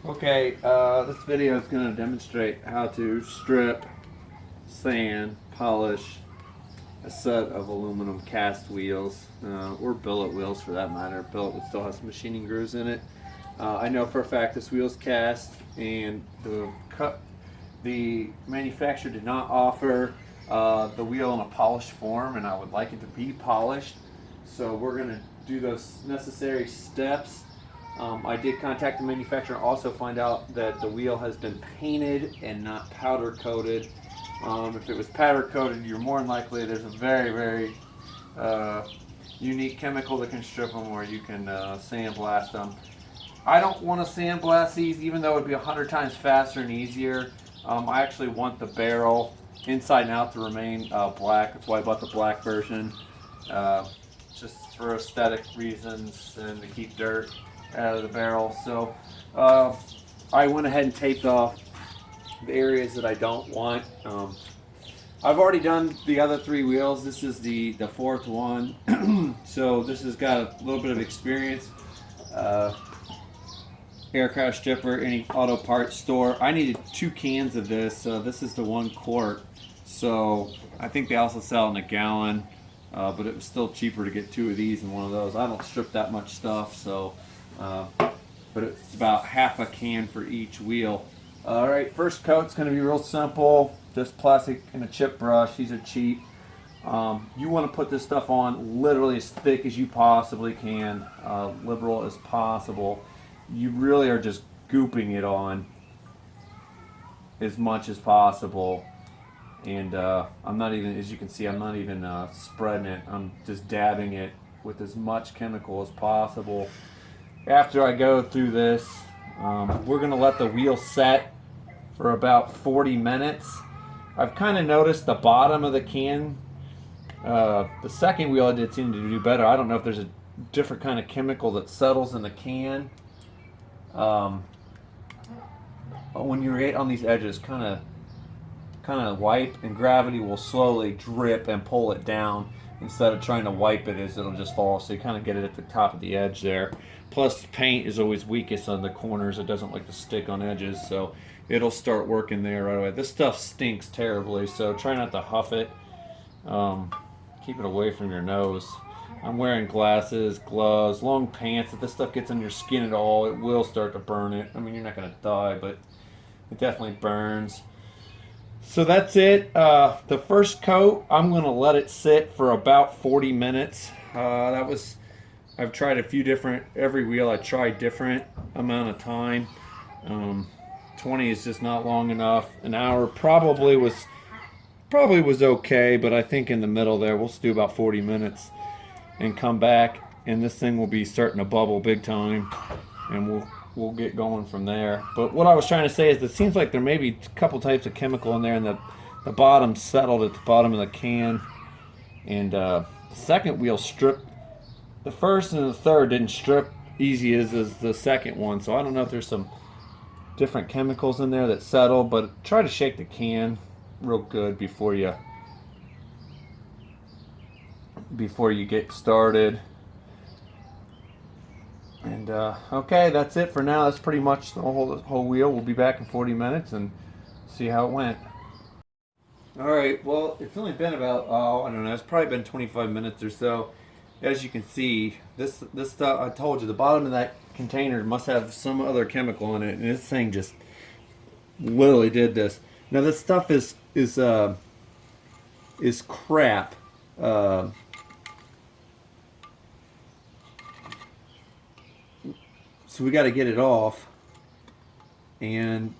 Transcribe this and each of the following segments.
Okay, this video is going to demonstrate how to strip, sand, polish a set of aluminum cast wheels, or billet wheels for that matter. Billet would still have some machining grooves in it. I know for a fact this wheel's cast, and the manufacturer did not offer the wheel in a polished form, and I would like it to be polished. So we're going to do those necessary steps. I did contact the manufacturer, also find out that the wheel has been painted and not powder coated. If it was powder coated, you're more than likely there's a very unique chemical that can strip them, or you can sandblast them. I don't want to sandblast these, even though it'd be 100 times faster and easier. I actually want the barrel inside and out to remain black. That's why I bought the black version, just for aesthetic reasons and to keep dirt out of the barrel. So I went ahead and taped off the areas that I don't want. I've already done the other three wheels. This is the fourth one. So this has got a little bit of experience. Aircraft stripper, any auto parts store. I needed 2 cans of this. This is the 1 quart. So I think they also sell in a gallon, but it was still cheaper to get 2 of these than 1 of those. I don't strip that much stuff, so but it's about half a can for each wheel. All right, first coat's going to be real simple, just plastic and a chip brush. These are cheap. You want to put this stuff on literally as thick as you possibly can, liberal as possible. You really are just gooping it on as much as possible. And I'm not even, as you can see, I'm not even spreading it. I'm just dabbing it with as much chemical as possible. After I go through this, we're going to let the wheel set for about 40 minutes. I've kind of noticed the bottom of the can. The second wheel I did seem to do better. I don't know if there's a different kind of chemical that settles in the can. When you're on these edges, kind of wipe, and gravity will slowly drip and pull it down instead of trying to wipe it as it'll just fall. So you kind of get it at the top of the edge there. Plus, paint is always weakest on the corners. It doesn't like to stick on edges, so it'll start working there right away. This stuff stinks terribly, so try not to huff it. Keep it away from your nose. I'm wearing glasses, gloves, long pants. If this stuff gets on your skin at all, it will start to burn it. I mean, you're not going to die, but it definitely burns. So that's it. The first coat, I'm going to let it sit for about 40 minutes. I've tried a few different, every wheel I tried different amount of time. 20 is just not long enough. An hour probably was okay, but I think in the middle there, we'll do about 40 minutes and come back, and this thing will be starting to bubble big time, and we'll get going from there. But what I was trying to say is, it seems like there may be a couple types of chemical in there, and the bottom settled at the bottom of the can. And the second wheel stripped. The first and the third didn't strip easy as the second one, so I don't know if there's some different chemicals in there that settle, but try to shake the can real good before you get started. And okay, that's it for now. That's pretty much the whole wheel. We'll be back in 40 minutes and see how it went. All right, well, it's only been about, I don't know, it's probably been 25 minutes or so. As you can see, this stuff, I told you, the bottom of that container must have some other chemical in it, and this thing just literally did this. Now this stuff is crap. So we got to get it off, and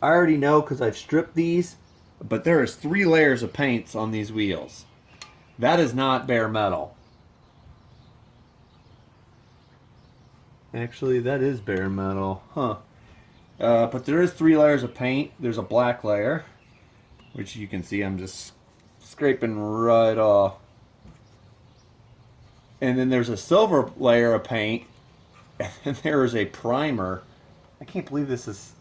I already know because I've stripped these, but there is 3 layers of paints on these wheels. That is not bare metal. Actually, that is bare metal, huh? But there is 3 layers of paint. There's a black layer, which you can see I'm just scraping right off. And then there's a silver layer of paint, and there is a primer. I can't believe this is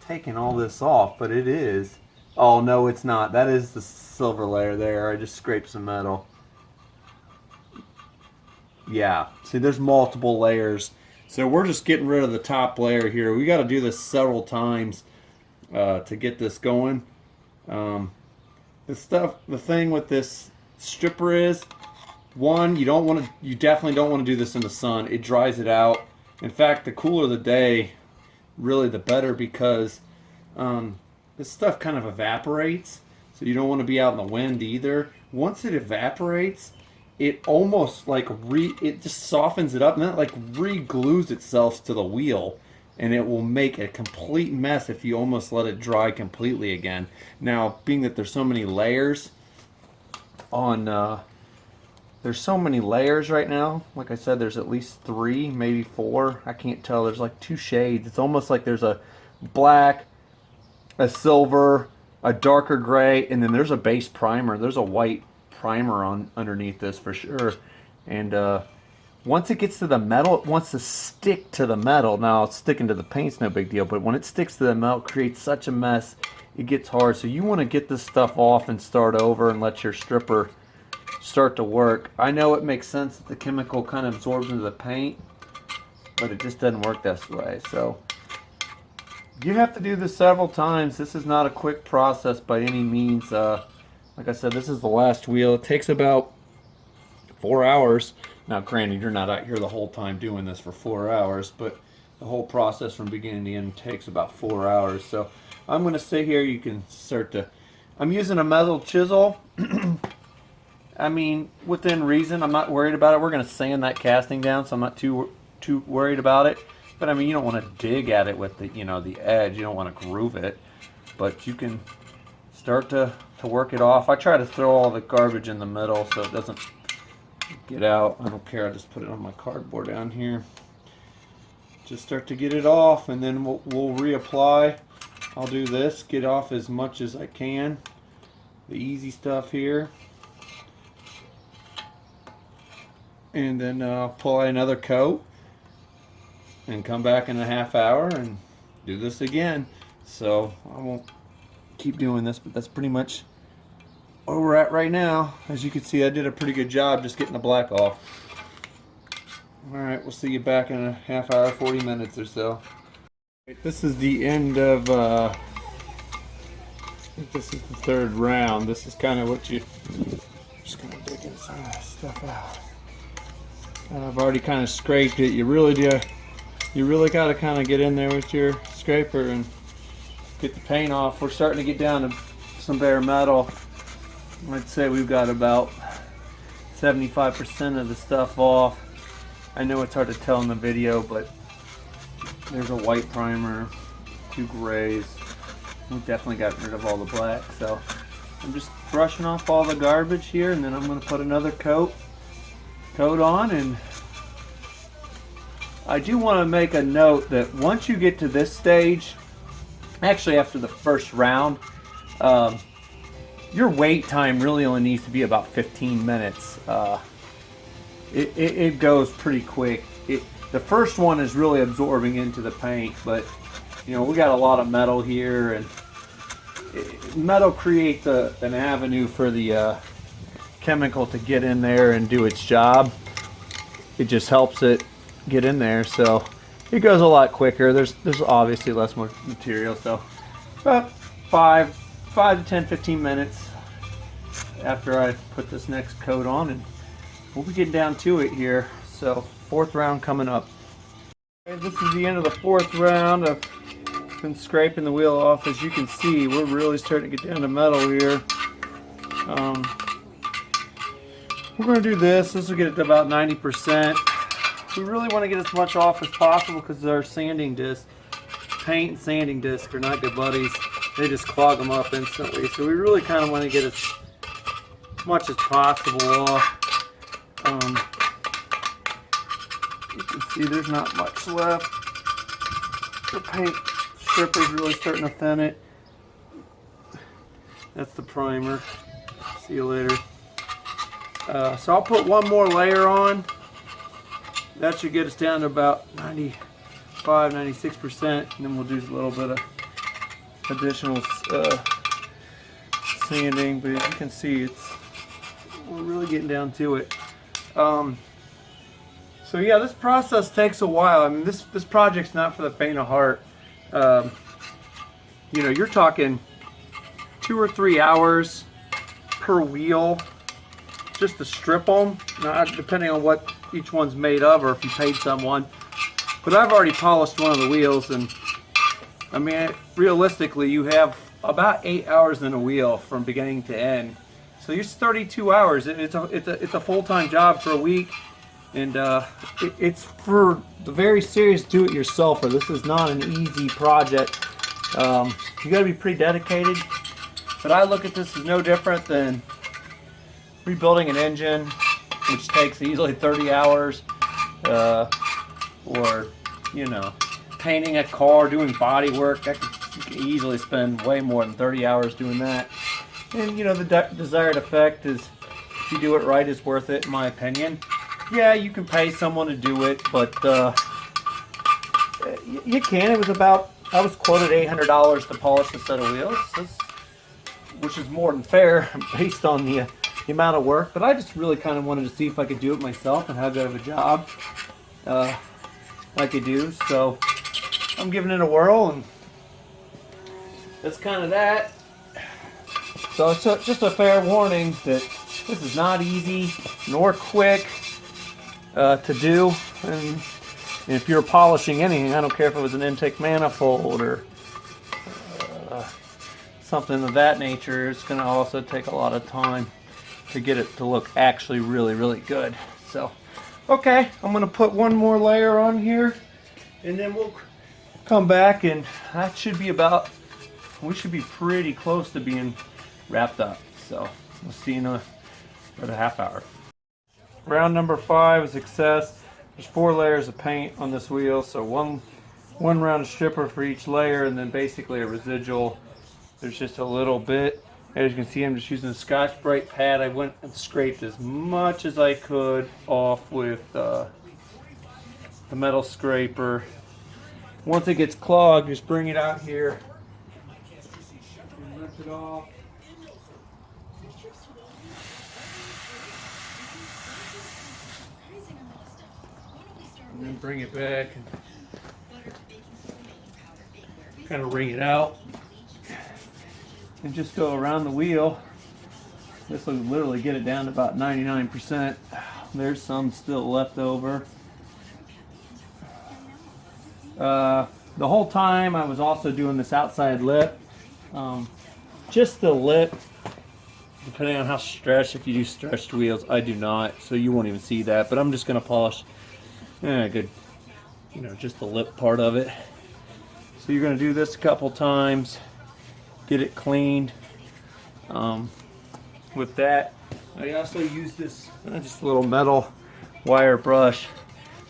taking all this off, but it is. Oh, no, it's not. That is the silver layer there. I just scraped some metal. Yeah, see, there's multiple layers. So we're just getting rid of the top layer here. We got to do this several times to get this going. The thing with this stripper is, one, you definitely don't want to do this in the sun. It dries it out. In fact, the cooler the day, really the better, because this stuff kind of evaporates. So you don't want to be out in the wind either. Once it evaporates, it almost like it just softens it up, and then it like re-glues itself to the wheel, and it will make a complete mess if you almost let it dry completely again. Now, being that there's so many layers on there's so many layers right now. Like I said, there's at least 3, maybe 4. I can't tell. There's like 2 shades. It's almost like there's a black, a silver, a darker gray, and then there's a base primer. There's a white primer on underneath this for sure. And once it gets to the metal, it wants to stick to the metal. Now, sticking to the paint's no big deal, but when it sticks to the metal, it creates such a mess. It gets hard. So you want to get this stuff off and start over and let your stripper start to work. I know it makes sense that the chemical kind of absorbs into the paint, but it just doesn't work this way. So you have to do this several times. This is not a quick process by any means. Like I said, this is the last wheel. It takes about 4 hours. Now, granted, you're not out here the whole time doing this for 4 hours, but the whole process from beginning to end takes about 4 hours. So I'm going to sit here. You can start to... I'm using a metal chisel. I mean, within reason. I'm not worried about it. We're going to sand that casting down, so I'm not too worried about it. But I mean, you don't want to dig at it with the the edge. You don't want to groove it, but you can start to work it off. I try to throw all the garbage in the middle so it doesn't get out. I don't care. I just put it on my cardboard down here. Just start to get it off, and then we'll reapply. I'll do this, get off as much as I can. The easy stuff here. And then apply another coat and come back in a half hour and do this again. So I won't keep doing this, but that's pretty much where we're at right now. As you can see, I did a pretty good job just getting the black off. Alright, we'll see you back in a half hour, 40 minutes or so. This is the end of I think this is the 3rd round. This is kind of what you just gonna dig some of that stuff out. I've already kind of scraped it. You really got to kind of get in there with your scraper and get the paint off. We're starting to get down to some bare metal. I'd say we've got about 75% of the stuff off. I know it's hard to tell in the video, but there's a white primer, 2 grays. We've definitely gotten rid of all the black. So I'm just brushing off all the garbage here, and then I'm going to put another coat on. And I do want to make a note that once you get to this stage, actually after the first round, your wait time really only needs to be about 15 minutes. It goes pretty quick. The first one is really absorbing into the paint, but we got a lot of metal here, and metal creates an avenue for the chemical to get in there and do its job. It just helps it get in there, so it goes a lot quicker. There's obviously less more material, so about 5 to 10, 15 minutes after I put this next coat on, and we'll be getting down to it here. So 4th round coming up. Okay, this is the end of the 4th round. I've been scraping the wheel off. As you can see, we're really starting to get down to metal here. We're going to do this. This will get it to about 90%. We really want to get as much off as possible because our sanding disc, paint and sanding disc are not good buddies. They just clog them up instantly. So we really kind of want to get as much as possible off. You can see there's not much left. The paint stripper is really starting to thin it. That's the primer. See you later. So I'll put one more layer on. That should get us down to about 95, 96%, and then we'll do a little bit of additional sanding. But as you can see, we're really getting down to it. So yeah, this process takes a while. I mean, this project's not for the faint of heart. You know, you're talking 2 or 3 hours per wheel just to strip them, depending on what each one's made of or if you paid someone. But I've already polished one of the wheels, and I mean, realistically, you have about 8 hours in a wheel from beginning to end. So it's 32 hours. It's a full-time job for a week, and it's for the very serious do-it-yourselfer. This is not an easy project. You got to be pretty dedicated. But I look at this as no different than rebuilding an engine, which takes easily 30 hours, or you know, painting a car, doing body work. You can easily spend way more than 30 hours doing that. And you know, the desired effect is, if you do it right, is worth it, in my opinion. Yeah, you can pay someone to do it, but you can. It was about, I was quoted $800 to polish a set of wheels, which is more than fair based on the amount of work. But I just really kind of wanted to see if I could do it myself and have that of a job like I do. So I'm giving it a whirl, and that's kind of that. So it's just a fair warning that this is not easy nor quick to do. And if you're polishing anything, I don't care if it was an intake manifold or something of that nature, it's going to also take a lot of time to get it to look actually really, really good. So, okay, I'm going to put one more layer on here, and then we'll come back, and that should be about, we should be pretty close to being wrapped up. So we'll see in about a half hour. Round number 5 is success. There's 4 layers of paint on this wheel, so one round of stripper for each layer, and then basically a residual. There's just a little bit. As you can see, I'm just using a Scotch-Brite pad. I went and scraped as much as I could off with the metal scraper. Once it gets clogged, just bring it out here and rinse it off. And then bring it back and kind of wring it out. And just go around the wheel. This will literally get it down to about 99%. There's some still left over. The whole time I was also doing this outside lip. Just the lip, depending on how stretched, if you do stretched wheels, I do not, so you won't even see that. But I'm just gonna polish good, you know, just the lip part of it. So you're gonna do this a couple times. Get it cleaned. With that, I also use this just a little metal wire brush.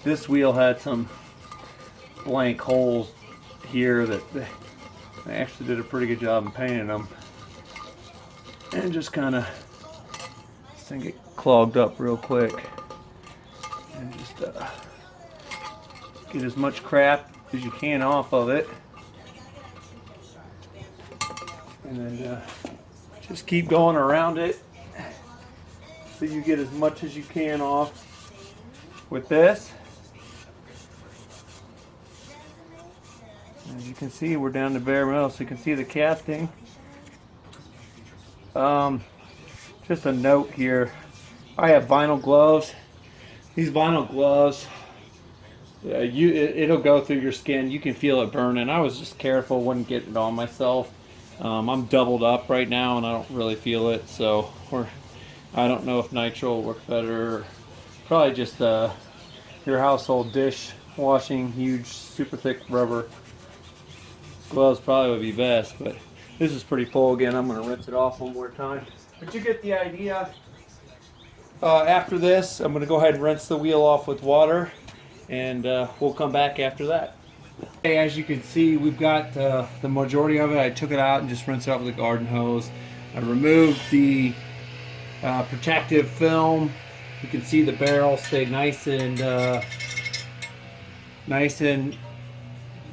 This wheel had some blank holes here that I actually did a pretty good job in painting them, and just kind of this thing get clogged up real quick, and just get as much crap as you can off of it. And then just keep going around it so you get as much as you can off with this. As you can see, we're down to bare metal, so you can see the casting. Just a note here, I have vinyl gloves. These vinyl gloves, it'll go through your skin. You can feel it burning. I was just careful, wouldn't get it on myself. I'm doubled up right now and I don't really feel it, so I don't know if nitro will work better, or probably just your household dish washing huge super thick rubber gloves probably would be best. But this is pretty full. Again, I'm going to rinse it off one more time, but you get the idea. After this, I'm going to go ahead and rinse the wheel off with water, and we'll come back after that. Okay, as you can see, we've got the majority of it. I took it out and just rinsed it off with a garden hose. I removed the protective film. You can see the barrel stayed nice and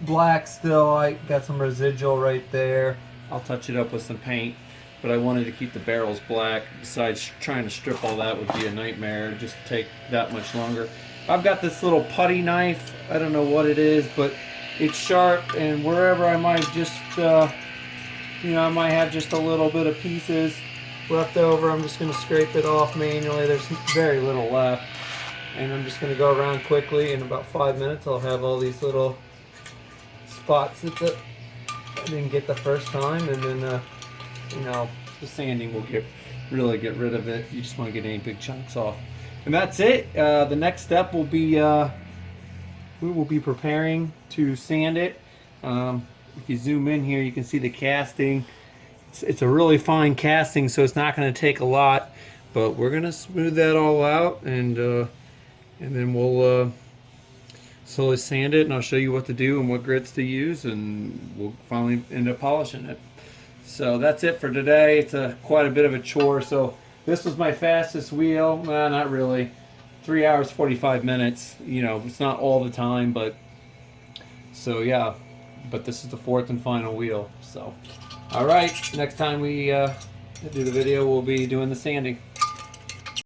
black still. I got some residual right there. I'll touch it up with some paint, but I wanted to keep the barrels black. Besides, trying to strip all that would be a nightmare. It'd just take that much longer. I've got this little putty knife. I don't know what it is, but it's sharp, and wherever I might just, you know, I might have just a little bit of pieces left over, I'm just going to scrape it off manually. There's very little left. And I'm just going to go around quickly. In about 5 minutes, I'll have all these little spots that I didn't get the first time, and then, you know, the sanding will really get rid of it. You just want to get any big chunks off. And that's it. The next step will be we will be preparing to sand it. If you zoom in here, you can see the casting. It's a really fine casting, so it's not going to take a lot. But we're going to smooth that all out, and then we'll slowly sand it, and I'll show you what to do and what grits to use, and we'll finally end up polishing it. So that's it for today. It's quite a bit of a chore. So this was my fastest wheel. Not really. 3 hours 45 minutes. You know, it's not all the time, but so yeah. But this is the fourth and final wheel. So all right, next time we do the video, we'll be doing the sanding.